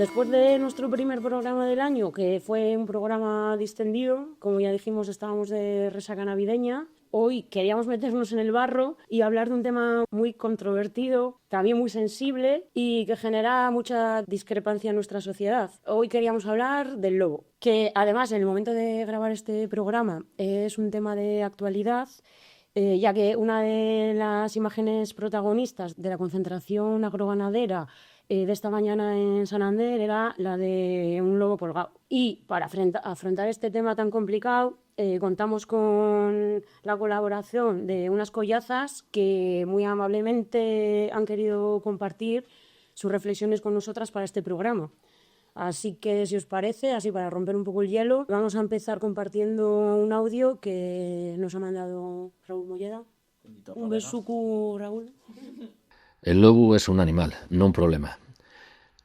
Después de nuestro primer programa del año, que fue un programa distendido, como ya dijimos, estábamos de resaca navideña, hoy queríamos meternos en el barro y hablar de un tema muy controvertido, también muy sensible y que genera mucha discrepancia en nuestra sociedad. Hoy queríamos hablar del lobo, que además en el momento de grabar este programa es un tema de actualidad, ya que una de las imágenes protagonistas de la concentración agroganadera de esta mañana en Santander era la de un lobo colgado. Y para afrontar este tema tan complicado, contamos con la colaboración de unas collazas que muy amablemente han querido compartir sus reflexiones con nosotras para este programa. Así que, si os parece, así para romper un poco el hielo, vamos a empezar compartiendo un audio que nos ha mandado Raúl Molleda. Un besuco, Raúl. El lobo es un animal, no un problema.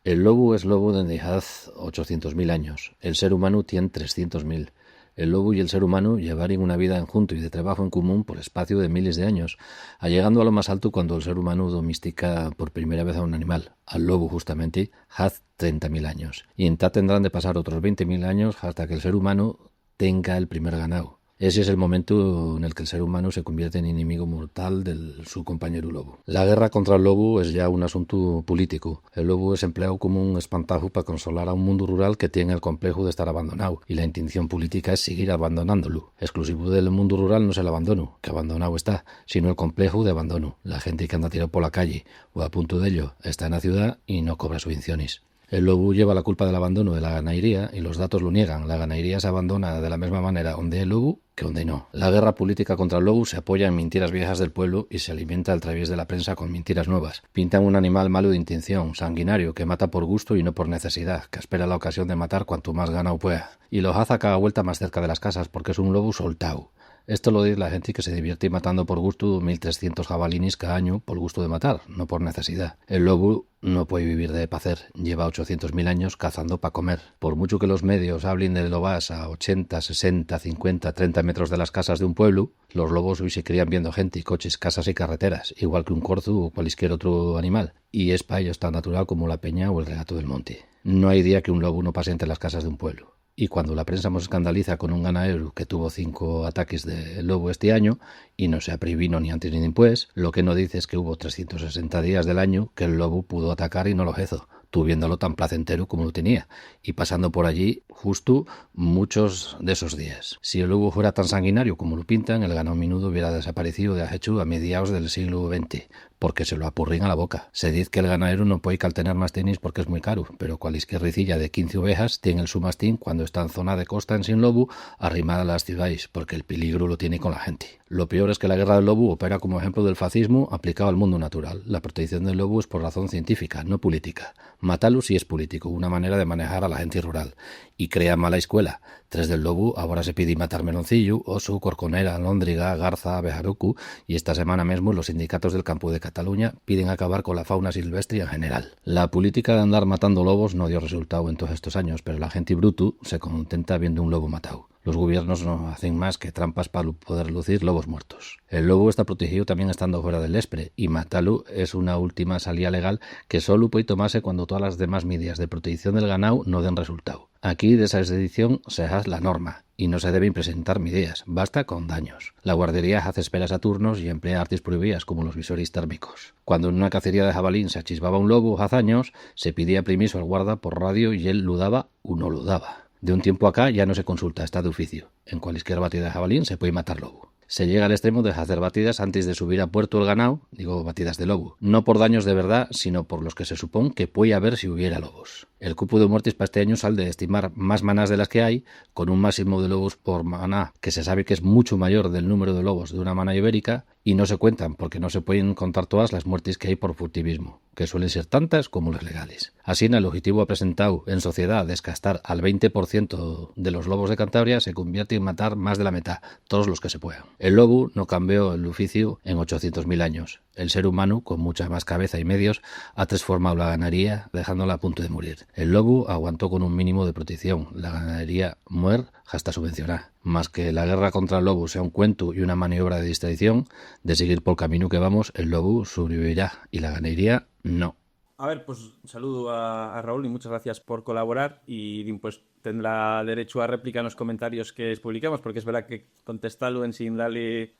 El lobo es lobo desde hace 800.000 años. El ser humano tiene 300.000. El lobo y el ser humano llevaron una vida en junto y de trabajo en común por espacio de miles de años, llegando a lo más alto cuando el ser humano domestica por primera vez a un animal, al lobo justamente, hace 30.000 años. Y en tal tendrán de pasar otros 20.000 años hasta que el ser humano tenga el primer ganado. Ese es el momento en el que el ser humano se convierte en enemigo mortal de su compañero lobo. La guerra contra el lobo es ya un asunto político. El lobo es empleado como un espantajo para consolar a un mundo rural que tiene el complejo de estar abandonado, y la intención política es seguir abandonándolo. Exclusivo del mundo rural no es el abandono, que abandonado está, sino el complejo de abandono. La gente que anda tirado por la calle o a punto de ello está en la ciudad y no cobra subvenciones. El lobo lleva la culpa del abandono de la ganadería y los datos lo niegan. La ganadería se abandona de la misma manera donde el lobo que donde no. La guerra política contra el lobo se apoya en mentiras viejas del pueblo y se alimenta al través de la prensa con mentiras nuevas. Pintan un animal malo de intención, sanguinario, que mata por gusto y no por necesidad, que espera la ocasión de matar cuanto más ganado pueda. Y lo hace a cada vuelta más cerca de las casas porque es un lobo soltao. Esto lo dice la gente que se divierte matando por gusto 1.300 jabalines cada año por gusto de matar, no por necesidad. El lobo no puede vivir de placer, lleva 800.000 años cazando para comer. Por mucho que los medios hablen de lobas a 80, 60, 50, 30 metros de las casas de un pueblo, los lobos hoy se crían viendo gente, coches, casas y carreteras, igual que un corzo o cualquier otro animal, y es para ellos tan natural como la peña o el regato del monte. No hay día que un lobo no pase entre las casas de un pueblo. Y cuando la prensa nos escandaliza con un ganadero que tuvo 5 ataques de lobo este año y no se previno ni antes ni después, lo que no dice es que hubo 360 días del año que el lobo pudo atacar y no lo hizo, tuviéndolo tan placentero como lo tenía, y pasando por allí justo muchos de esos días. Si el lobo fuera tan sanguinario como lo pintan, el ganado menudo hubiera desaparecido de hecho a mediados del siglo XX, porque se lo apurrían a la boca. Se dice que el ganadero no puede caltener más tenis porque es muy caro, pero cualquier ricilla de 15 ovejas tiene el su mastín cuando está en zona de costa en sin lobo, arrimada a las ciudades, porque el peligro lo tiene con la gente. Lo peor es que la guerra del lobo opera como ejemplo del fascismo aplicado al mundo natural. La protección del lobo es por razón científica, no política. Matarlo sí es político, una manera de manejar a la gente rural. Y crea mala escuela. 3 del lobo, ahora se pide matar meloncillo, oso, corconera, lóndriga, garza, bejarucu, y esta semana mismo los sindicatos del campo de Cataluña piden acabar con la fauna silvestre en general. La política de andar matando lobos no dio resultado en todos estos años, pero la gente brutu se contenta viendo un lobo matado. Los gobiernos no hacen más que trampas para poder lucir lobos muertos. El lobo está protegido también estando fuera del ESPRE, y matarlo es una última salida legal que solo puede tomarse cuando todas las demás medidas de protección del ganado no den resultado. Aquí de esa edición se hace la norma y no se deben presentar medidas, basta con daños. La guardería hace esperas a turnos y emplea artes prohibidas como los visores térmicos. Cuando en una cacería de jabalín se achisbaba un lobo hace años, se pedía permiso al guarda por radio y él lo daba o no lo daba. De un tiempo acá ya no se consulta, está de oficio. En cualquier batida de jabalín se puede matar lobo. Se llega al extremo de hacer batidas antes de subir a puerto el ganado, digo batidas de lobo, no por daños de verdad, sino por los que se supone que puede haber si hubiera solo. El cupo de muertes para este año sale de estimar más manás de las que hay, con un máximo de lobos por maná, que se sabe que es mucho mayor del número de lobos de una maná ibérica, y no se cuentan porque no se pueden contar todas las muertes que hay por furtivismo, que suelen ser tantas como las legales. Así, el objetivo presentado en sociedad descastar al 20% de los lobos de Cantabria se convierte en matar más de la mitad, todos los que se puedan. El lobo no cambió el oficio en 800.000 años. El ser humano, con mucha más cabeza y medios, ha transformado la ganadería dejándola a punto de morir. El lobo aguantó con un mínimo de protección. La ganadería muere hasta subvencionar. Más que la guerra contra el lobo sea un cuento y una maniobra de distracción, de seguir por el camino que vamos, el lobo sobrevivirá y la ganadería no. A ver, pues saludo a Raúl y muchas gracias por colaborar y pues tendrá derecho a réplica en los comentarios que publicamos, porque es verdad que contestarlo sin darle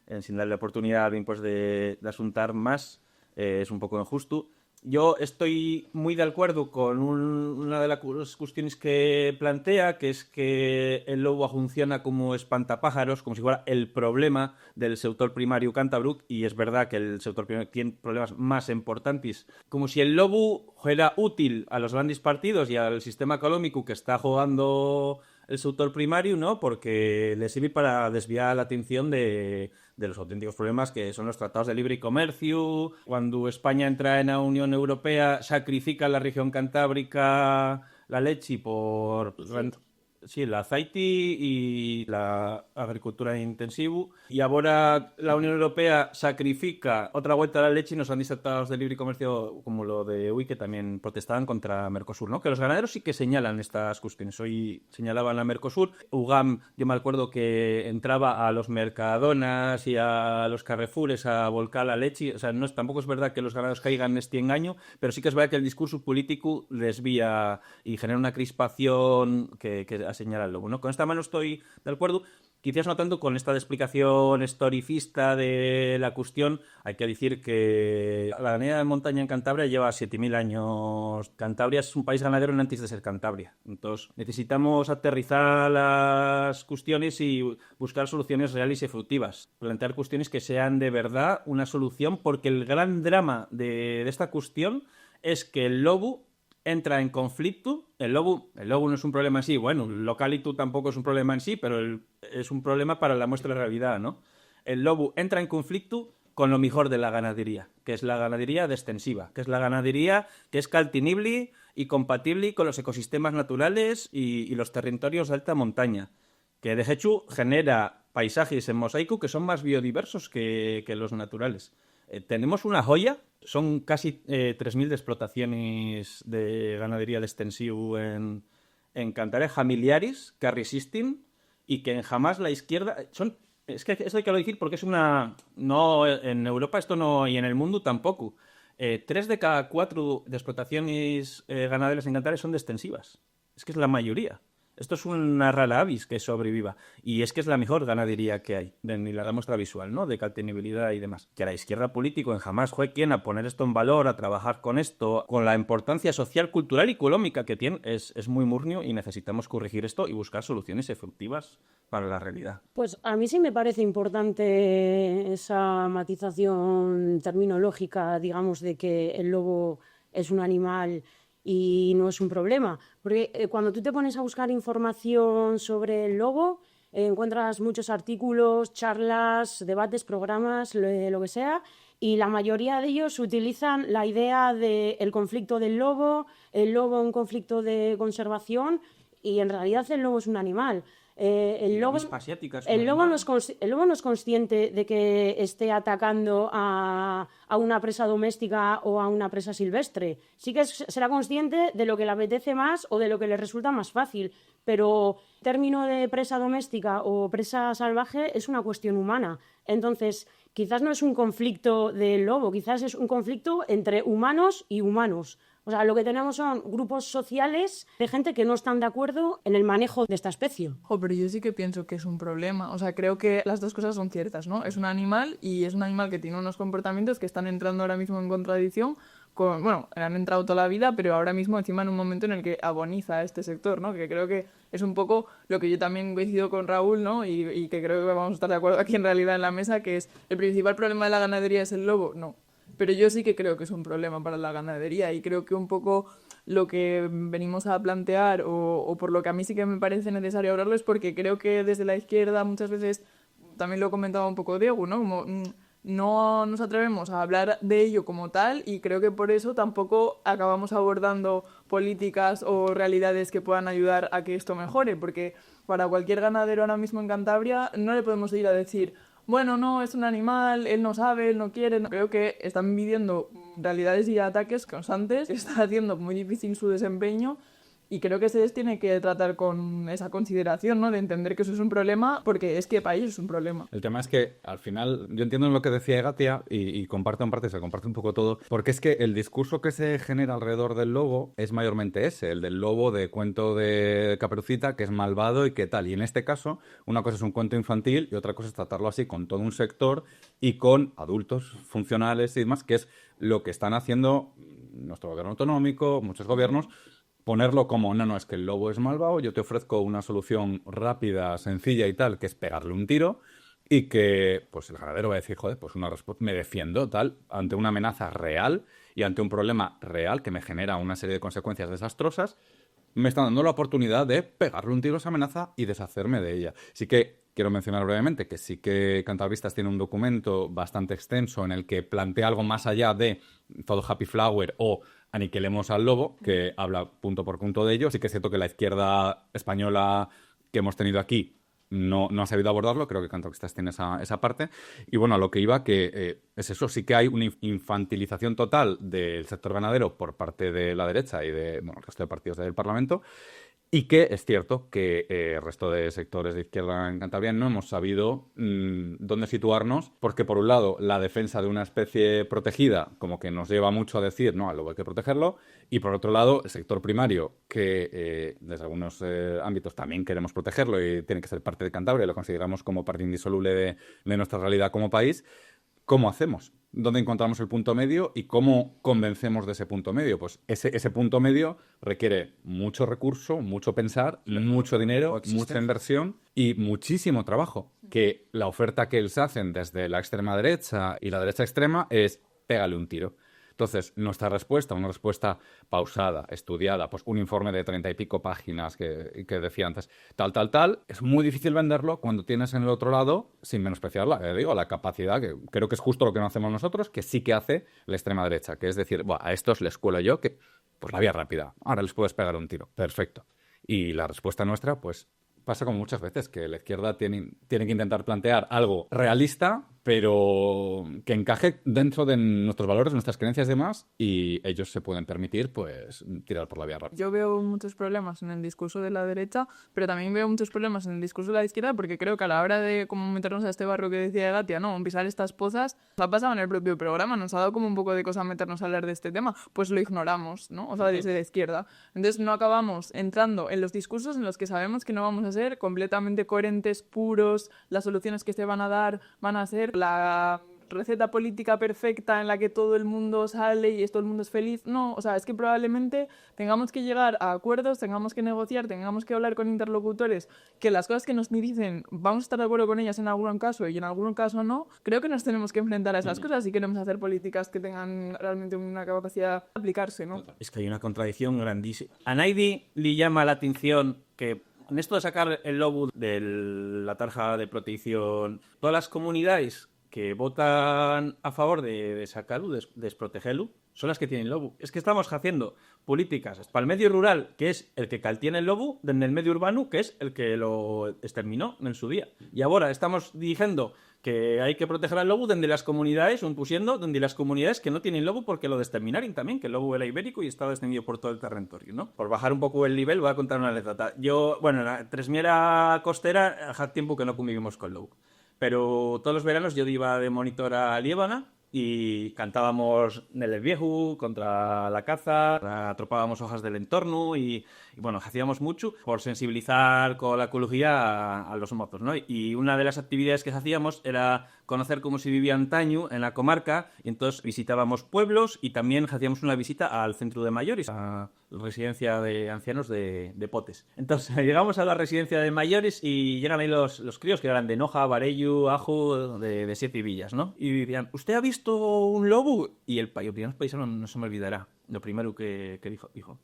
oportunidad pues, de asuntar más es un poco injusto. Yo estoy muy de acuerdo con una de las cuestiones que plantea, que es que el lobo funciona como espantapájaros, como si fuera el problema del sector primario cántabro, y es verdad que el sector primario tiene problemas más importantes, como si el lobo fuera útil a los grandes partidos y al sistema económico que está jugando el sector primario, ¿no? Porque le sirve para desviar la atención de los auténticos problemas que son los tratados de libre comercio. Cuando España entra en la Unión Europea, sacrifica la región cantábrica la leche por... Sí, el aceite y la agricultura intensiva. Y ahora la Unión Europea sacrifica otra vuelta a la leche y nos han dicho tratados de libre comercio como lo de UI, que también protestaban contra Mercosur, ¿no? Que los ganaderos sí que señalan estas cuestiones. Hoy señalaban a Mercosur. UGAM, yo me acuerdo que entraba a los Mercadonas y a los Carrefours a volcar la leche. O sea, tampoco es verdad que los ganaderos caigan en este engaño, pero sí que es verdad que el discurso político desvía y genera una crispación que señala el lobo, ¿no? Con esta mano estoy de acuerdo, quizás no tanto con esta explicación historicista de la cuestión. Hay que decir que la ganadería de montaña en Cantabria lleva 7.000 años. Cantabria es un país ganadero antes de ser Cantabria. Entonces necesitamos aterrizar las cuestiones y buscar soluciones reales y efectivas. Plantear cuestiones que sean de verdad una solución, porque el gran drama de esta cuestión es que el lobo entra en conflicto. El lobo no es un problema en sí. Bueno, el localito tampoco es un problema en sí, pero es un problema para la muestra de realidad, ¿no? El lobo entra en conflicto con lo mejor de la ganadería, que es la ganadería de extensiva, que es la ganadería que es caltinible y compatible con los ecosistemas naturales y los territorios de alta montaña, que de hecho genera paisajes en mosaico que son más biodiversos que los naturales. Tenemos una joya, son casi 3.000 de explotaciones de ganadería de extensivo en Cantabria, familiares, que resisten y que jamás la izquierda... Es que esto hay que decir porque es una... No, en Europa esto no, y en el mundo tampoco. 3 de cada 4 de explotaciones ganaderas en Cantabria son de extensivas. Es que es la mayoría. Esto es una rara avis que sobreviva. Y es que es la mejor ganadería que hay, ni la muestra visual, ¿no? De caltenibilidad y demás. Que a la izquierda política en jamás fue quien a poner esto en valor, a trabajar con esto, con la importancia social, cultural y económica que tiene, es muy murnio, y necesitamos corregir esto y buscar soluciones efectivas para la realidad. Pues a mí sí me parece importante esa matización terminológica, digamos, de que el lobo es un animal y no es un problema, porque cuando tú te pones a buscar información sobre el lobo, encuentras muchos artículos, charlas, debates, programas, lo que sea, y la mayoría de ellos utilizan la idea del conflicto del lobo, el lobo un conflicto de conservación, y en realidad el lobo es un animal. El lobo no es consciente de que esté atacando a una presa doméstica o a una presa silvestre. Sí que será consciente de lo que le apetece más o de lo que le resulta más fácil, pero el término de presa doméstica o presa salvaje es una cuestión humana. Entonces, quizás no es un conflicto del lobo, quizás es un conflicto entre humanos y humanos. O sea, lo que tenemos son grupos sociales de gente que no están de acuerdo en el manejo de esta especie. Pero yo sí que pienso que es un problema. O sea, creo que las dos cosas son ciertas, ¿no? Es un animal y es un animal que tiene unos comportamientos que están entrando ahora mismo en contradicción con... Bueno, han entrado toda la vida, pero ahora mismo encima en un momento en el que agoniza este sector, ¿no? Que creo que es un poco lo que yo también coincido con Raúl, ¿no? Y que creo que vamos a estar de acuerdo aquí en realidad en la mesa, que es el principal problema de la ganadería es el lobo. No. Pero yo sí que creo que es un problema para la ganadería, y creo que un poco lo que venimos a plantear o por lo que a mí sí que me parece necesario hablarlo es porque creo que desde la izquierda muchas veces, también lo comentaba un poco Diego, ¿no? Como, no nos atrevemos a hablar de ello como tal, y creo que por eso tampoco acabamos abordando políticas o realidades que puedan ayudar a que esto mejore, porque para cualquier ganadero ahora mismo en Cantabria no le podemos ir a decir... Bueno, no, es un animal, él no sabe, él no quiere. No. Creo que están viviendo realidades y ataques constantes, que está haciendo muy difícil su desempeño, Y creo que se tiene que tratar con esa consideración, ¿no? De entender que eso es un problema, porque es que para ellos es un problema. El tema es que, al final, yo entiendo lo que decía Egatia y comparto en parte, se comparte un poco todo, porque es que el discurso que se genera alrededor del lobo es mayormente ese, el del lobo de cuento de Caperucita, que es malvado y qué tal. Y en este caso, una cosa es un cuento infantil y otra cosa es tratarlo así con todo un sector y con adultos funcionales y demás, que es lo que están haciendo nuestro gobierno autonómico, muchos gobiernos, ponerlo como, no, es que el lobo es malvado, yo te ofrezco una solución rápida, sencilla y tal, que es pegarle un tiro, y que pues el ganadero va a decir, joder, pues una respuesta, me defiendo, tal, ante una amenaza real y ante un problema real que me genera una serie de consecuencias desastrosas, me están dando la oportunidad de pegarle un tiro a esa amenaza y deshacerme de ella. Así que quiero mencionar brevemente que sí que Cantabristas tiene un documento bastante extenso en el que plantea algo más allá de todo Happy Flower o aniquilemos al lobo, que habla punto por punto de ello. Sí que es cierto que la izquierda española que hemos tenido aquí no ha sabido abordarlo, creo que Cantabristas tiene esa parte. Y bueno, a lo que iba, que es eso, sí que hay una infantilización total del sector ganadero por parte de la derecha y de el resto de partidos del Parlamento. Y que es cierto que el resto de sectores de izquierda en Cantabria no hemos sabido dónde situarnos, porque por un lado la defensa de una especie protegida como que nos lleva mucho a decir, no, luego hay que protegerlo, y por otro lado el sector primario, que desde algunos ámbitos también queremos protegerlo y tiene que ser parte de Cantabria, lo consideramos como parte indisoluble de nuestra realidad como país. ¿Cómo hacemos? ¿Dónde encontramos el punto medio y cómo convencemos de ese punto medio? Pues ese punto medio requiere mucho recurso, mucho pensar, mucho dinero, mucha inversión y muchísimo trabajo. Que la oferta que les hacen desde la extrema derecha y la derecha extrema es pégale un tiro. Entonces, nuestra respuesta, una respuesta pausada, estudiada, pues un informe de 30 y pico páginas que decía antes, tal, es muy difícil venderlo cuando tienes en el otro lado, sin menospreciar la capacidad, que creo que es justo lo que no hacemos nosotros, que sí que hace la extrema derecha, que es decir, a estos les cuelo yo, que pues la vía rápida, ahora les puedes pegar un tiro, perfecto. Y la respuesta nuestra, pues pasa como muchas veces, que la izquierda tiene que intentar plantear algo realista, pero que encaje dentro de nuestros valores, nuestras creencias y demás, y ellos se pueden permitir, pues, tirar por la vía rápida. Yo veo muchos problemas en el discurso de la derecha, pero también veo muchos problemas en el discurso de la izquierda, porque creo que a la hora de como meternos a este barro que decía Gatia, ¿no? Pisar estas pozas, nos ha pasado en el propio programa, nos ha dado como un poco de cosa meternos a hablar de este tema, pues lo ignoramos, ¿no? O sea, desde la izquierda. Entonces no acabamos entrando en los discursos en los que sabemos que no vamos a ser completamente coherentes, puros, las soluciones que se van a dar van a ser la receta política perfecta en la que todo el mundo sale y todo el mundo es feliz. No, o sea, es que probablemente tengamos que llegar a acuerdos, tengamos que negociar, tengamos que hablar con interlocutores, que las cosas que nos dicen vamos a estar de acuerdo con ellas en algún caso y en algún caso no. Creo que nos tenemos que enfrentar a esas cosas si queremos hacer políticas que tengan realmente una capacidad de aplicarse, ¿no? Es que hay una contradicción grandísima. A nadie le llama la atención que en esto de sacar el lobo de la tarja de protección, todas las comunidades que votan a favor de sacarlo, de desprotegerlo, son las que tienen lobo. Es que estamos haciendo políticas para el medio rural, que es el que caltiene el lobo, en el medio urbano, que es el que lo exterminó en su día. Y ahora estamos diciendo que hay que proteger al lobo donde las comunidades, donde las comunidades que no tienen lobo porque lo exterminaron también, que el lobo era ibérico y estaba extendido por todo el territorio, ¿no? Por bajar un poco el nivel voy a contar una anécdota. Yo, en la Tresmiera costera, hace tiempo que no convivimos con lobo. Pero todos los veranos yo iba de monitor a Liébana y cantábamos Nel Viejo contra la caza, atropábamos hojas del entorno y bueno, hacíamos mucho por sensibilizar con la ecología a los mozos, ¿no? Y una de las actividades que hacíamos era conocer cómo se vivía antaño en la comarca y entonces visitábamos pueblos y también hacíamos una visita al centro de mayores, a la residencia de ancianos de Potes. Entonces llegamos a la residencia de mayores y llegan ahí los críos que eran de Noja, Varello, Ajo, de 7 villas, ¿no? Y dirían, ¿usted ha visto un lobo? Y el paisano no se me olvidará, lo primero que dijo,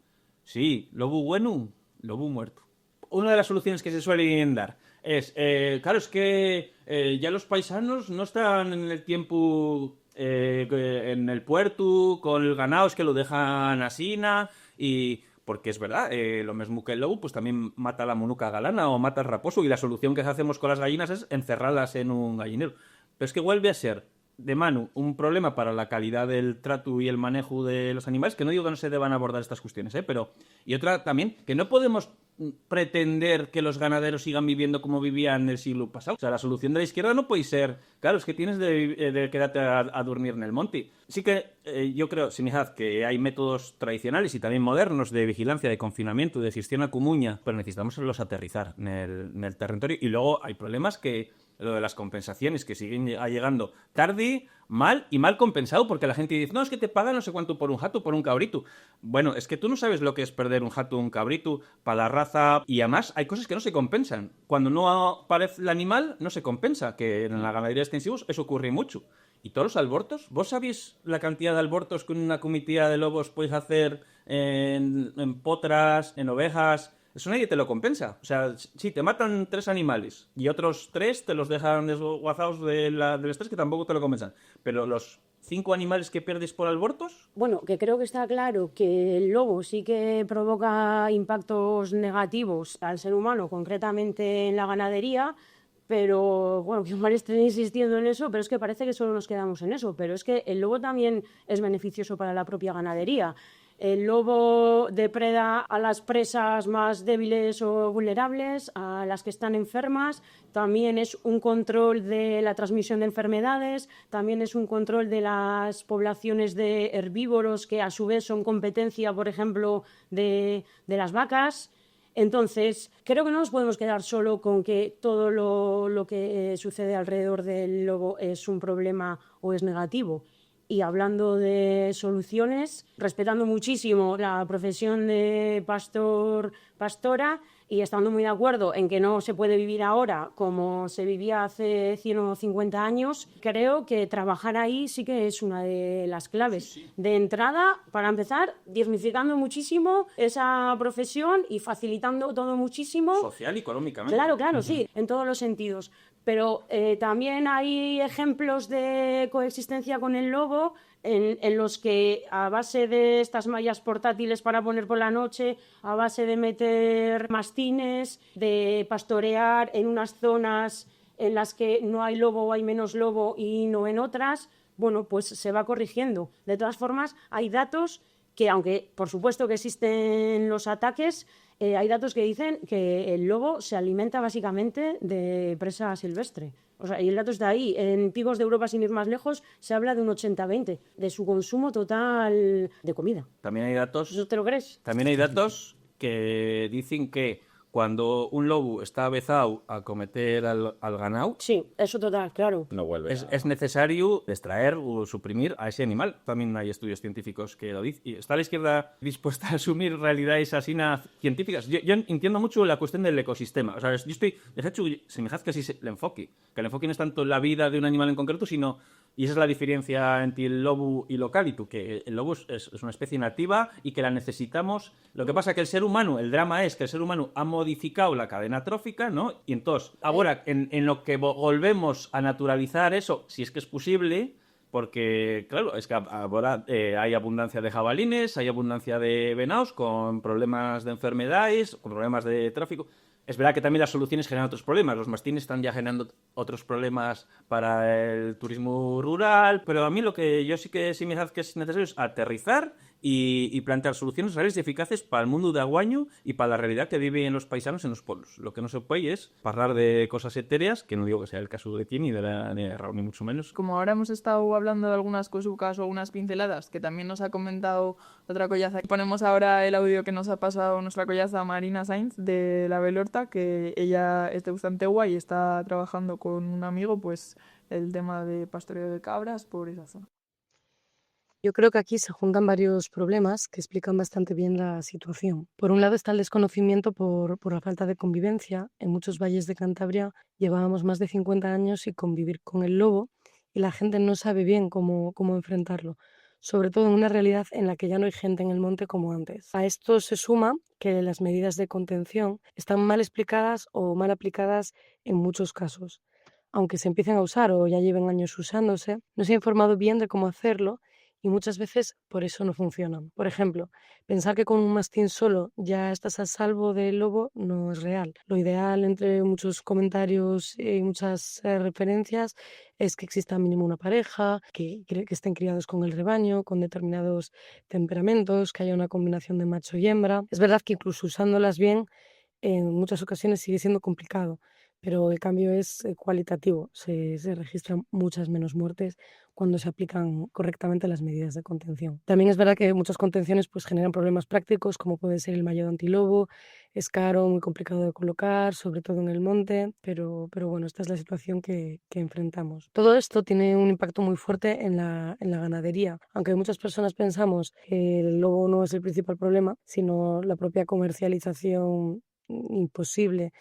sí, lobo bueno, lobo muerto. Una de las soluciones que se suelen dar es, claro, es que ya los paisanos no están en el tiempo en el puerto con el ganado, es que lo dejan asina y... Porque es verdad, lo mismo que el lobo, pues también mata la monuca galana o mata el raposo y la solución que hacemos con las gallinas es encerrarlas en un gallinero. Pero es que vuelve a ser de mano un problema para la calidad del trato y el manejo de los animales, que no digo que no se deban abordar estas cuestiones, pero... Y otra también, que no podemos pretender que los ganaderos sigan viviendo como vivían el siglo pasado. O sea, la solución de la izquierda no puede ser, claro, es que tienes de quedarte a dormir en el monte. Sí que yo creo, Simijaz, que hay métodos tradicionales y también modernos de vigilancia, de confinamiento, de gestión a Comuña, pero necesitamos los aterrizar en el territorio. Y luego hay problemas que lo de las compensaciones que siguen llegando tarde, mal y mal compensado, porque la gente dice, no, es que te pagan no sé cuánto por un jato, por un cabrito. Bueno, es que tú no sabes lo que es perder un jato o un cabrito para la raza, y además hay cosas que no se compensan. Cuando no aparece el animal, no se compensa, que en la ganadería extensiva eso ocurre mucho. ¿Y todos los abortos? ¿Vos sabéis la cantidad de abortos que una comitiva de lobos podéis hacer en potras, en ovejas? Eso nadie te lo compensa. O sea, sí, te matan 3 animales y otros 3 te los dejan desguazados del estrés, que tampoco te lo compensan. Pero los 5 animales que pierdes por abortos... Bueno, que creo que está claro que el lobo sí que provoca impactos negativos al ser humano, concretamente en la ganadería, pero bueno, que Omar esté insistiendo en eso, pero es que parece que solo nos quedamos en eso. Pero es que el lobo también es beneficioso para la propia ganadería. El lobo depreda a las presas más débiles o vulnerables, a las que están enfermas. También es un control de la transmisión de enfermedades, también es un control de las poblaciones de herbívoros que a su vez son competencia, por ejemplo, de las vacas. Entonces, creo que no nos podemos quedar solo con que todo lo que sucede alrededor del lobo es un problema o es negativo. Y hablando de soluciones, respetando muchísimo la profesión de pastora y estando muy de acuerdo en que no se puede vivir ahora como se vivía hace 100 o 50 años, creo que trabajar ahí sí que es una de las claves. Sí, sí. De entrada, para empezar, dignificando muchísimo esa profesión y facilitando todo muchísimo. Social y económicamente. Claro, sí, en todos los sentidos. Pero también hay ejemplos de coexistencia con el lobo en los que a base de estas mallas portátiles para poner por la noche, a base de meter mastines, de pastorear en unas zonas en las que no hay lobo o hay menos lobo y no en otras, bueno, pues se va corrigiendo. De todas formas, hay datos que, aunque por supuesto que existen los ataques, hay datos que dicen que el lobo se alimenta básicamente de presa silvestre. O sea, y el dato está ahí. En Picos de Europa, sin ir más lejos, se habla de un 80-20 de su consumo total de comida. También hay datos... ¿Eso te lo crees? También hay datos que dicen que cuando un lobo está avezado a cometer al ganado... Sí, eso total, claro. No vuelve. Es necesario extraer o suprimir a ese animal. También hay estudios científicos que lo dicen. ¿Y está la izquierda dispuesta a asumir realidades así científicas? Yo entiendo mucho la cuestión del ecosistema. O sea, yo estoy... De hecho, semejaz que así el enfoque. Que el enfoque no es tanto la vida de un animal en concreto, sino... Y esa es la diferencia entre el lobo y lo cálido, que el lobo es una especie nativa y que la necesitamos. Lo que pasa es que el ser humano, el drama es que el ser humano ha modificado la cadena trófica, ¿no? Y entonces, ahora, en lo que volvemos a naturalizar eso, si es que es posible, porque, claro, es que ahora hay abundancia de jabalines, hay abundancia de venados con problemas de enfermedades, con problemas de tráfico. Es verdad que también las soluciones generan otros problemas. Los mastines están ya generando otros problemas para el turismo rural, pero a mí lo que yo sí me hace que es necesario es aterrizar y plantear soluciones reales y eficaces para el mundo de Aguaño y para la realidad que viven los paisanos en los pueblos. Lo que no se puede es hablar de cosas etéreas, que no digo que sea el caso de ti ni de Raúl, ni mucho menos. Como ahora hemos estado hablando de algunas cosucas o algunas pinceladas, que también nos ha comentado otra collaza. Ponemos ahora el audio que nos ha pasado nuestra collaza Marina Sainz de la Belorta, que ella es de Ustantegua y está trabajando con un amigo pues el tema de pastoreo de cabras por esa zona. Yo creo que aquí se juntan varios problemas que explican bastante bien la situación. Por un lado está el desconocimiento por la falta de convivencia. En muchos valles de Cantabria llevábamos más de 50 años sin convivir con el lobo y la gente no sabe bien cómo enfrentarlo, sobre todo en una realidad en la que ya no hay gente en el monte como antes. A esto se suma que las medidas de contención están mal explicadas o mal aplicadas en muchos casos. Aunque se empiecen a usar o ya lleven años usándose, no se ha informado bien de cómo hacerlo y muchas veces por eso no funcionan. Por ejemplo, pensar que con un mastín solo ya estás a salvo del lobo no es real. Lo ideal, entre muchos comentarios y muchas referencias, es que exista mínimo una pareja, que estén criados con el rebaño, con determinados temperamentos, que haya una combinación de macho y hembra. Es verdad que incluso usándolas bien, en muchas ocasiones sigue siendo complicado, pero el cambio es cualitativo. Se registran muchas menos muertes cuando se aplican correctamente las medidas de contención. También es verdad que muchas contenciones pues, generan problemas prácticos, como puede ser el mallado antilobo. Es caro, muy complicado de colocar, sobre todo en el monte, pero bueno, esta es la situación que enfrentamos. Todo esto tiene un impacto muy fuerte en la ganadería. Aunque muchas personas pensamos que el lobo no es el principal problema, sino la propia comercialización imposible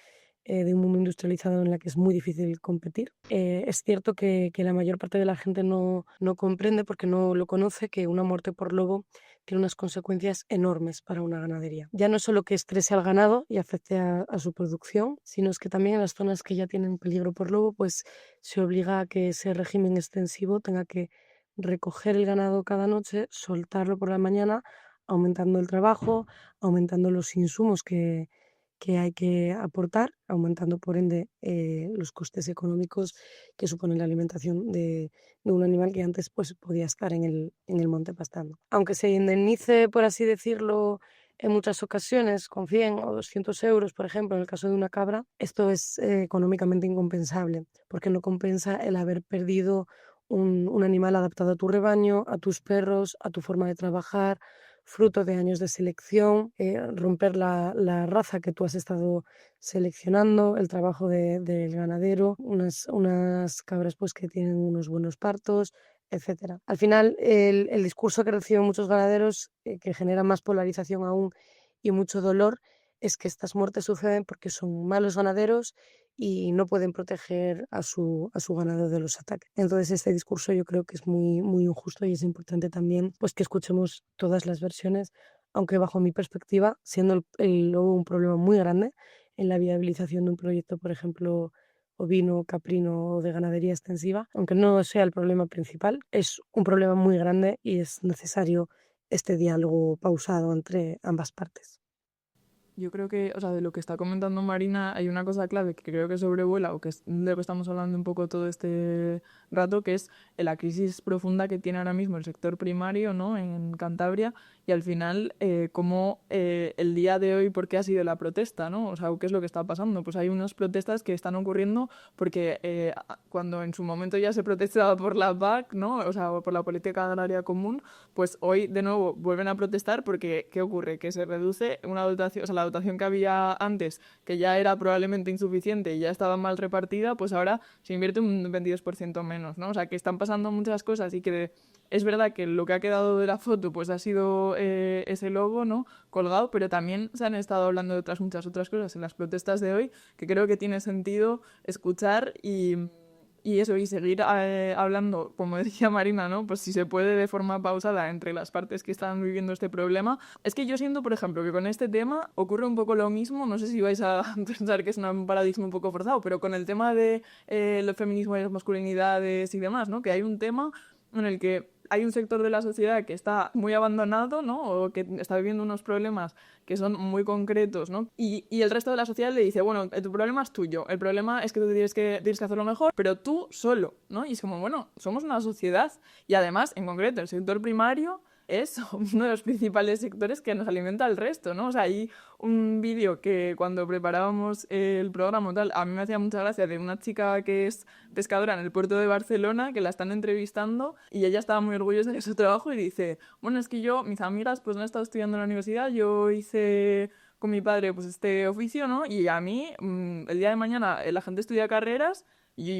de un mundo industrializado en la que es muy difícil competir. Es cierto que la mayor parte de la gente no comprende, porque no lo conoce, que una muerte por lobo tiene unas consecuencias enormes para una ganadería. Ya no solo que estrese al ganado y afecte a su producción, sino es que también en las zonas que ya tienen peligro por lobo, pues se obliga a que ese régimen extensivo tenga que recoger el ganado cada noche, soltarlo por la mañana, aumentando el trabajo, aumentando los insumos que hay que aportar, aumentando por ende los costes económicos que supone la alimentación de un animal que antes pues, podía estar en el monte pastando. Aunque se indemnice, por así decirlo, en muchas ocasiones con 100 o 200 euros, por ejemplo, en el caso de una cabra, esto es económicamente incompensable, porque no compensa el haber perdido un animal adaptado a tu rebaño, a tus perros, a tu forma de trabajar, fruto de años de selección, romper la raza que tú has estado seleccionando, el trabajo del ganadero, unas cabras pues, que tienen unos buenos partos, etc. Al final, el discurso que reciben muchos ganaderos, que genera más polarización aún y mucho dolor, es que estas muertes suceden porque son malos ganaderos y no pueden proteger a su ganado de los ataques. Entonces este discurso yo creo que es muy, muy injusto, y es importante también pues, que escuchemos todas las versiones, aunque bajo mi perspectiva, siendo el lobo un problema muy grande en la viabilización de un proyecto, por ejemplo, ovino, caprino o de ganadería extensiva, aunque no sea el problema principal, es un problema muy grande y es necesario este diálogo pausado entre ambas partes. Yo creo que, o sea, de lo que está comentando Marina, hay una cosa clave que creo que sobrevuela, o que es de lo que estamos hablando un poco todo este rato, que es la crisis profunda que tiene ahora mismo el sector primario, ¿no?, en Cantabria, y al final, cómo el día de hoy, ¿por qué ha sido la protesta, no? O sea, ¿qué es lo que está pasando? Pues hay unas protestas que están ocurriendo porque cuando en su momento ya se protestaba por la PAC, ¿no?, o sea, por la política agraria común, pues hoy de nuevo vuelven a protestar porque, ¿qué ocurre? Que se reduce una dotación, o sea, la dotación que había antes, que ya era probablemente insuficiente y ya estaba mal repartida, pues ahora se invierte un 22% menos, ¿no? O sea, que están pasando muchas cosas y que es verdad que lo que ha quedado de la foto pues ha sido ese logo, ¿no?, colgado, pero también se han estado hablando de muchas otras cosas en las protestas de hoy que creo que tiene sentido escuchar y eso, y seguir hablando, como decía Marina, ¿no?, pues si se puede de forma pausada entre las partes que están viviendo este problema. Es que yo siento, por ejemplo, que con este tema ocurre un poco lo mismo, no sé si vais a pensar que es un paradigma un poco forzado, pero con el tema de el feminismo y las masculinidades y demás, ¿no?, que hay un tema en el que hay un sector de la sociedad que está muy abandonado, ¿no?, o que está viviendo unos problemas que son muy concretos, ¿no?, y el resto de la sociedad le dice, bueno, tu problema es tuyo, el problema es que tú tienes que hacerlo mejor, pero tú solo, ¿no? Y es como, bueno, somos una sociedad, y además, en concreto, el sector primario es uno de los principales sectores que nos alimenta al resto, ¿no? O sea, hay un vídeo que cuando preparábamos el programa tal, a mí me hacía mucha gracia, de una chica que es pescadora en el puerto de Barcelona, que la están entrevistando y ella estaba muy orgullosa de su trabajo y dice, bueno, es que yo, mis amigas pues no he estado estudiando en la universidad, yo hice con mi padre pues este oficio, ¿no? Y a mí, el día de mañana la gente estudia carreras,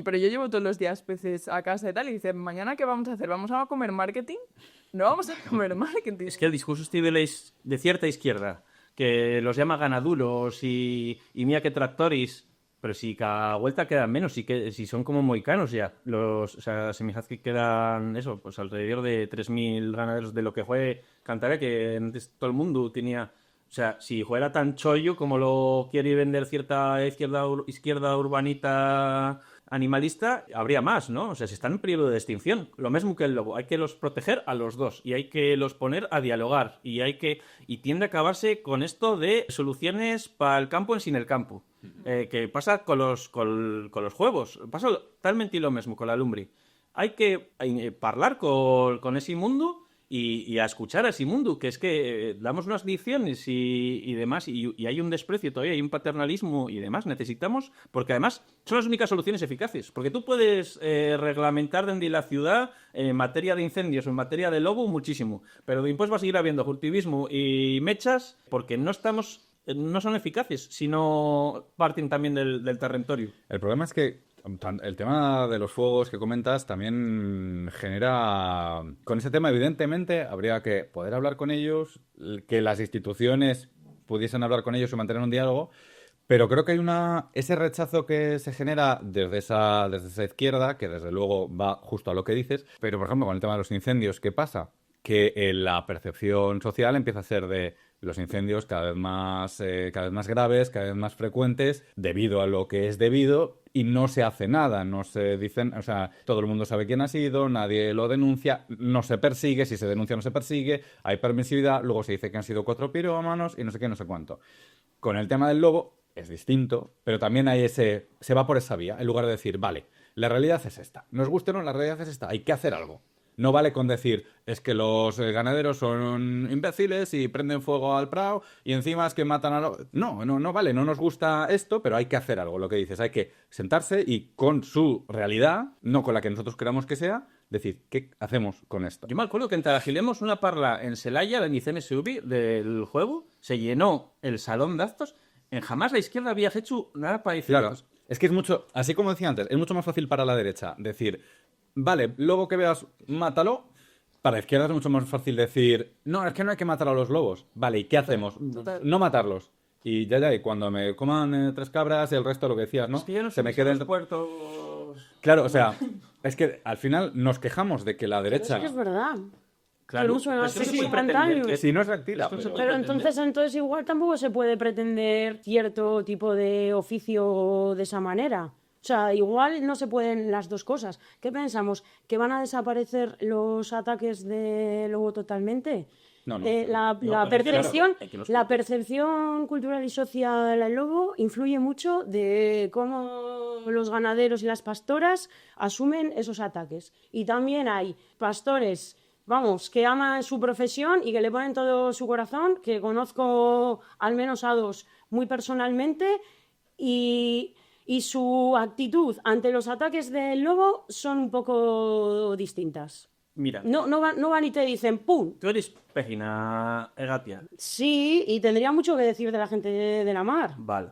pero yo llevo todos los días peces a casa y tal, y dice, ¿mañana qué vamos a hacer? ¿Vamos a comer marketing? No vamos a comer marketing. Es que el discurso de cierta izquierda, que los llama ganaduros y mira que tractoris, pero si cada vuelta quedan menos, si son como mohicanos ya. O sea, se me hace que quedan eso, pues alrededor de 3.000 ganaderos de lo que fue Cantabria, que antes todo el mundo tenía. O sea, si fuera tan chollo como lo quiere vender cierta izquierda urbanita animalista, habría más, ¿no? O sea, si están en periodo de extinción, lo mismo que el lobo, hay que los proteger a los dos y hay que los poner a dialogar y tiende a acabarse con esto de soluciones para el campo en sin el campo. Que pasa con los juegos, pasa talmente lo mismo con la lumbri. Hay que hablar con ese mundo y a escuchar a ese mundo, que es que damos unas lecciones y demás, y hay un desprecio todavía, hay un paternalismo y demás, necesitamos, porque además son las únicas soluciones eficaces, porque tú puedes reglamentar desde la ciudad en materia de incendios o en materia de lobo muchísimo, pero después va a seguir habiendo cultivismo y mechas porque no son eficaces, sino parten también del territorio. El problema es que el tema de los fuegos que comentas también genera... Con ese tema, evidentemente, habría que poder hablar con ellos, que las instituciones pudiesen hablar con ellos y mantener un diálogo, pero creo que hay ese rechazo que se genera desde esa izquierda, que desde luego va justo a lo que dices, pero, por ejemplo, con el tema de los incendios, ¿qué pasa? Que la percepción social empieza a ser de los incendios cada vez más graves, cada vez más frecuentes, debido a lo que es debido, y no se hace nada, no se dicen, o sea, todo el mundo sabe quién ha sido, nadie lo denuncia, no se persigue, si se denuncia no se persigue, hay permisividad, luego se dice que han sido 4 pirómanos y no sé qué, no sé cuánto. Con el tema del lobo es distinto, pero también hay se va por esa vía, en lugar de decir, vale, la realidad es esta, nos guste o no, la realidad es esta, hay que hacer algo. No vale con decir, es que los ganaderos son imbéciles y prenden fuego al prado y encima es que matan a los... No vale, no nos gusta esto, pero hay que hacer algo, lo que dices. Hay que sentarse y con su realidad, no con la que nosotros queramos que sea, decir, ¿qué hacemos con esto? Yo me acuerdo que en Tarajilemos una parla en Celaya, la ICMSUBI del juego, se llenó el salón de actos, en jamás la izquierda había hecho nada parecido. Claro, es que es mucho, así como decía antes, es mucho más fácil para la derecha decir... Vale, luego que veas, mátalo. Para la izquierda es mucho más fácil decir, no, es que no hay que matar a los lobos. Vale, ¿y qué hacemos? No matarlos. Y y cuando me coman 3 cabras, el resto lo que decías, ¿no? Es que ya no se me queden los puertos... Claro, o sea, es que al final nos quejamos de que la derecha... Es que es verdad. Claro, El uso de las es que no se tesis puede pretender años. que- Si no es reactiva, Esto se pero... puede Pero pretender. entonces igual tampoco se puede pretender cierto tipo de oficio de esa manera. O sea, igual no se pueden las dos cosas. ¿Qué pensamos? ¿Que van a desaparecer los ataques de lobo totalmente? No, La pero percepción, claro, hay que los- la percepción cultural y social del lobo influye mucho de cómo los ganaderos y las pastoras asumen esos ataques. Y también hay pastores, vamos, que aman su profesión y que le ponen todo su corazón, que conozco al menos a 2 muy personalmente, y su actitud ante los ataques del lobo son un poco distintas. Mira, No van y te dicen ¡pum! tú eres pejina, Egatia. Sí, y tendría mucho que decir de la gente de la mar. Vale.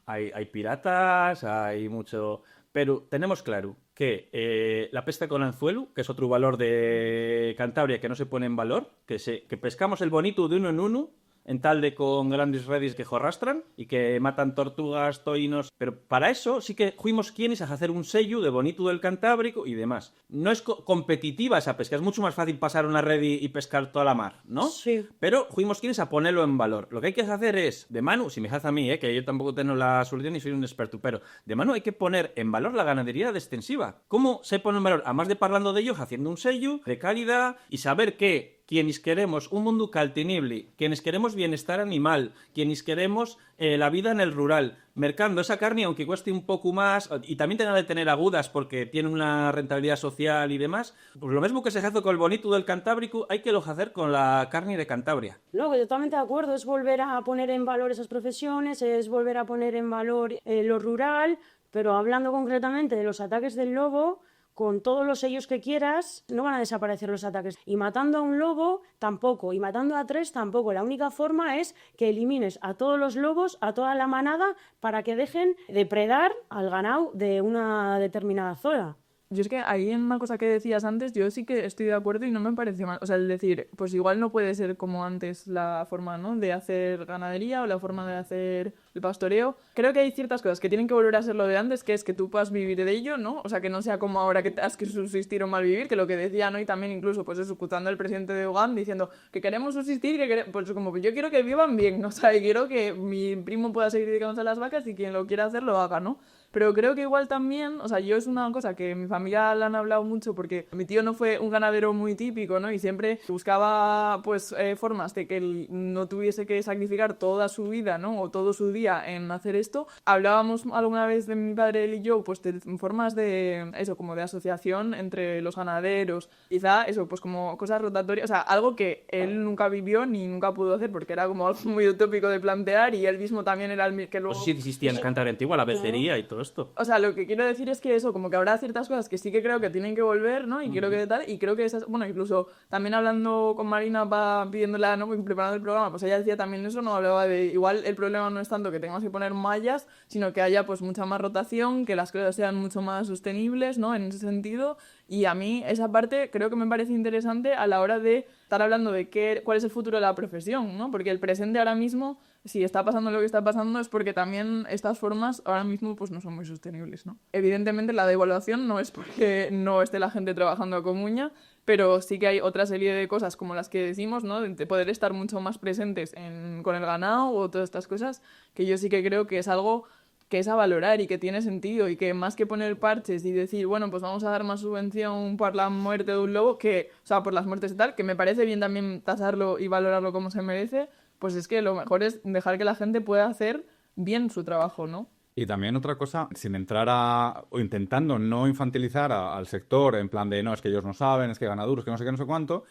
Hay piratas, hay mucho... Pero tenemos claro que la pesca con anzuelo, que es otro valor de Cantabria que no se pone en valor, que pescamos el bonito de uno en uno, en tal de con grandes redes que jorrastran y que matan tortugas, toinos... Pero para eso sí que fuimos quienes a hacer un sello de bonito del Cantábrico y demás. No es competitiva esa pesca, es mucho más fácil pasar una red y pescar toda la mar, ¿no? Sí. Pero fuimos quienes a ponerlo en valor. Lo que hay que hacer es, de mano, si me hace a mí, que yo tampoco tengo la solución y soy un experto, pero de mano hay que poner en valor la ganadería de extensiva. ¿Cómo se pone en valor? Además de parlando de ello, haciendo un sello de calidad y saber que quienes queremos un mundo caltenible, quienes queremos bienestar animal, quienes queremos la vida en el rural, mercando esa carne aunque cueste un poco más y también tenga de tener agudas porque tiene una rentabilidad social y demás, pues lo mismo que se hace con el bonito del Cantábrico hay que lo hacer con la carne de Cantabria. No, totalmente de acuerdo, es volver a poner en valor esas profesiones, es volver a poner en valor lo rural, pero hablando concretamente de los ataques del lobo, con todos los sellos que quieras, no van a desaparecer los ataques. Y matando a un lobo, tampoco. Y matando a 3, tampoco. La única forma es que elimines a todos los lobos, a toda la manada, para que dejen depredar al ganado de una determinada zona. Yo es que ahí en una cosa que decías antes, yo sí que estoy de acuerdo y no me parece mal. O sea, el decir, pues igual no puede ser como antes la forma, ¿no?, de hacer ganadería o la forma de hacer el pastoreo. Creo que hay ciertas cosas que tienen que volver a ser lo de antes, que es que tú puedas vivir de ello, ¿no? O sea, que no sea como ahora que has que subsistir o malvivir, que lo que decía, ¿no? Y también incluso, pues escuchando al presidente de Uganda diciendo que queremos subsistir, pues como yo quiero que vivan bien, ¿no? O sea, y quiero que mi primo pueda seguir dedicándose a las vacas y quien lo quiera hacer lo haga, ¿no? Pero creo que igual también, o sea, yo es una cosa que mi familia le han hablado mucho porque mi tío no fue un ganadero muy típico, ¿no? Y siempre buscaba, pues, formas de que él no tuviese que sacrificar toda su vida, ¿no? O todo su día en hacer esto. Hablábamos alguna vez de mi padre, él y yo, pues, de formas de, eso, como de asociación entre los ganaderos. Quizá, eso, pues, como cosas rotatorias, o sea, algo que él nunca vivió ni nunca pudo hacer porque era como algo muy utópico de plantear y él mismo también era el que luego... Pues sí existía en Cantabria Antigua, la becería y todo esto. O sea, lo que quiero decir es que eso, como que habrá ciertas cosas que sí que creo que tienen que volver, ¿no? Y creo que tal, y creo que esas, bueno, incluso también hablando con Marina, pidiéndola, ¿no? Preparando el programa, pues ella decía también eso, ¿no? Hablaba de, igual el problema no es tanto que tengamos que poner mallas, sino que haya pues mucha más rotación, que las cosas sean mucho más sostenibles, ¿no? En ese sentido, y a mí esa parte creo que me parece interesante a la hora de estar hablando de cuál es el futuro de la profesión, ¿no? Porque el presente ahora mismo, si está pasando lo que está pasando, es porque también estas formas ahora mismo pues no son muy sostenibles, ¿no? Evidentemente la devaluación no es porque no esté la gente trabajando a comuña, pero sí que hay otra serie de cosas como las que decimos, ¿no? De poder estar mucho más presentes con el ganado o todas estas cosas, que yo sí que creo que es algo que es a valorar y que tiene sentido y que más que poner parches y decir, bueno, pues vamos a dar más subvención por la muerte de un lobo, o sea, por las muertes y tal, que me parece bien también tasarlo y valorarlo como se merece, pues es que lo mejor es dejar que la gente pueda hacer bien su trabajo, ¿no? Y también otra cosa, sin entrar o intentando no infantilizar al sector en plan de, no, es que ellos no saben, es que ganaduros, que no sé qué, no sé cuánto,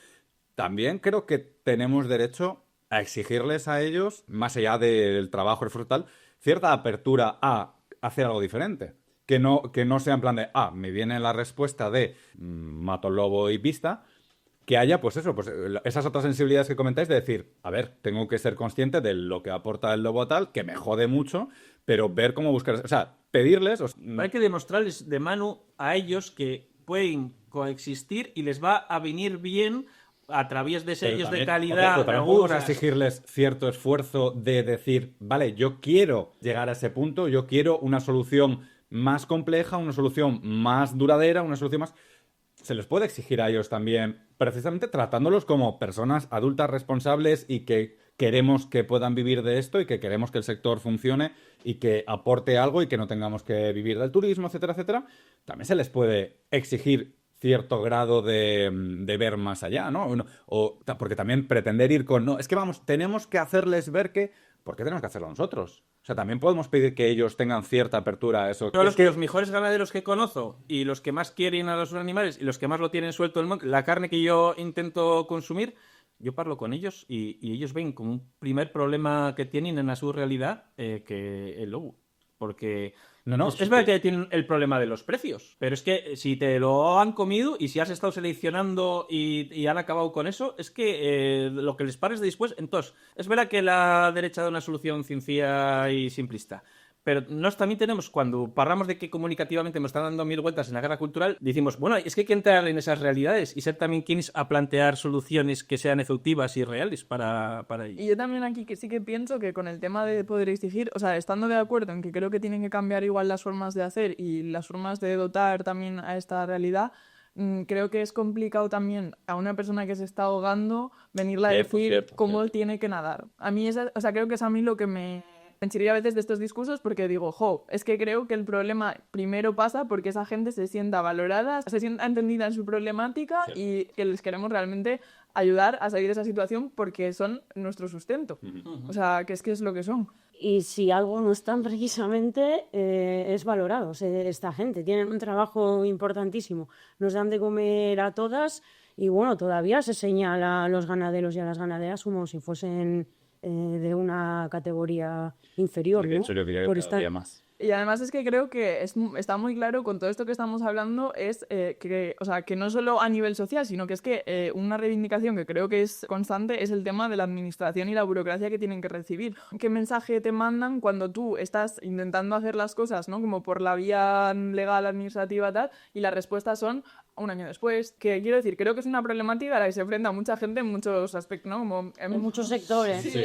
también creo que tenemos derecho a exigirles a ellos, más allá del trabajo, el frutal, cierta apertura a hacer algo diferente. Que no sea en plan de, me viene la respuesta de mato lobo y pista, que haya, pues eso, pues esas otras sensibilidades que comentáis de decir, a ver, tengo que ser consciente de lo que aporta el lobo tal, que me jode mucho, pero ver cómo buscar, o sea, pedirles... Hay que demostrarles de mano a ellos que pueden coexistir y les va a venir bien a través de sellos de calidad. Pero también podemos exigirles cierto esfuerzo de decir, vale, yo quiero llegar a ese punto, yo quiero una solución más compleja, una solución más duradera, una solución más... Se les puede exigir a ellos también, precisamente tratándolos como personas adultas responsables y que queremos que puedan vivir de esto y que queremos que el sector funcione y que aporte algo y que no tengamos que vivir del turismo, etcétera, etcétera. También se les puede exigir cierto grado de ver más allá, ¿no? Porque también pretender ir con... No, es que vamos, tenemos que hacerles ver que... ¿Por qué tenemos que hacerlo nosotros? O sea, también podemos pedir que ellos tengan cierta apertura a eso. Pero los mejores ganaderos que conozco y los que más quieren a los animales y los que más lo tienen suelto en el monte, la carne que yo intento consumir, yo parlo con ellos y ellos ven como un primer problema que tienen en su realidad que el lobo. Porque es verdad que tienen el problema de los precios, pero es que si te lo han comido y si has estado seleccionando y han acabado con eso, es que lo que les pares de después... Entonces, es verdad que la derecha da una solución sencilla y simplista, pero nos también tenemos, cuando parlamos de que comunicativamente me están dando mil vueltas en la guerra cultural, decimos, bueno, es que hay que entrar en esas realidades y ser también quienes a plantear soluciones que sean efectivas y reales para ello. Y yo también aquí que sí que pienso que con el tema de poder exigir, o sea, estando de acuerdo en que creo que tienen que cambiar igual las formas de hacer y las formas de dotar también a esta realidad, creo que es complicado también a una persona que se está ahogando venirle a decir cómo tiene que nadar. A mí, creo que es a mí lo que me chirría a veces de estos discursos porque digo, es que creo que el problema primero pasa porque esa gente se sienta valorada, se sienta entendida en su problemática y que les queremos realmente ayudar a salir de esa situación porque son nuestro sustento. O sea, que es lo que son. Y si algo no están precisamente, es valorado. Esta gente tienen un trabajo importantísimo. Nos dan de comer a todas y bueno, todavía se señala a los ganaderos y a las ganaderas como si fuesen de una categoría inferior, ¿no? De hecho, yo diría que todavía más. Y además es que creo que está muy claro con todo esto que estamos hablando es que no solo a nivel social, sino que es que una reivindicación que creo que es constante es el tema de la administración y la burocracia que tienen que recibir. ¿Qué mensaje te mandan cuando tú estás intentando hacer las cosas, ¿no? Como por la vía legal, administrativa, tal, y las respuestas son un año después? Que quiero decir, creo que es una problemática a la que se enfrenta mucha gente en muchos aspectos, ¿no? Como en muchos sectores. Sí.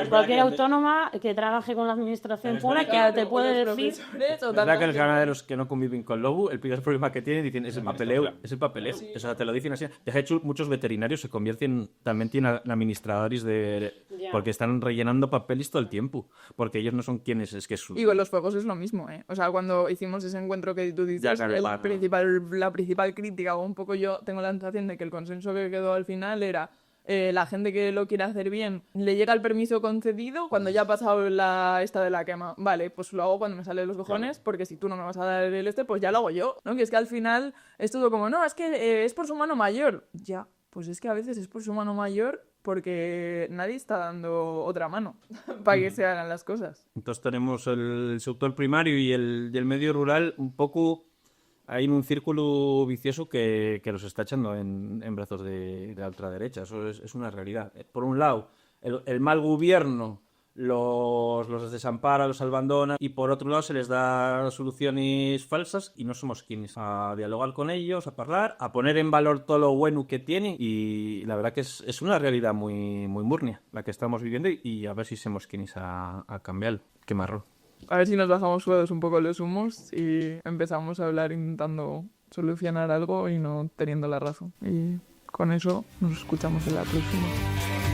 Cualquier autónoma que trabaje con la administración pública que te puede de los decir... profesores, o Es verdad que tantas los ganaderos que no conviven con lobo, el primer problema que tienen, dicen, es el papeleo. Es el papeleo. Sí. O sea, te lo dicen así. De hecho, muchos veterinarios se convierten también en administradores Ya. porque están rellenando papeles todo el tiempo. Porque ellos no son quienes, es que es su... Y con los fuegos es lo mismo, ¿eh? O sea, cuando hicimos ese encuentro que tú dices, Ya, claro, la principal crítica, o un poco yo tengo la sensación de que el consenso que quedó al final era la gente que lo quiere hacer bien, le llega el permiso concedido cuando ya ha pasado esta de la quema. Vale, pues lo hago cuando me sale de los cojones, porque si tú no me vas a dar el pues ya lo hago yo, ¿no? Que es que al final es todo como, no, es que es por su mano mayor. Ya, pues es que a veces es por su mano mayor porque nadie está dando otra mano para que se hagan las cosas. Entonces tenemos el sector primario y el medio rural un poco ahí en un círculo vicioso que los está echando en brazos de la ultraderecha. Eso es una realidad. Por un lado, el mal gobierno los desampara, los abandona, y por otro lado se les da soluciones falsas y no somos quienes a dialogar con ellos, a hablar, a poner en valor todo lo bueno que tienen, y la verdad que es una realidad muy, muy murnia la que estamos viviendo, y a ver si somos quienes a cambiar. Qué marrón. A ver si nos bajamos todos un poco los humos y empezamos a hablar intentando solucionar algo y no teniendo la razón. Y con eso nos escuchamos en la próxima.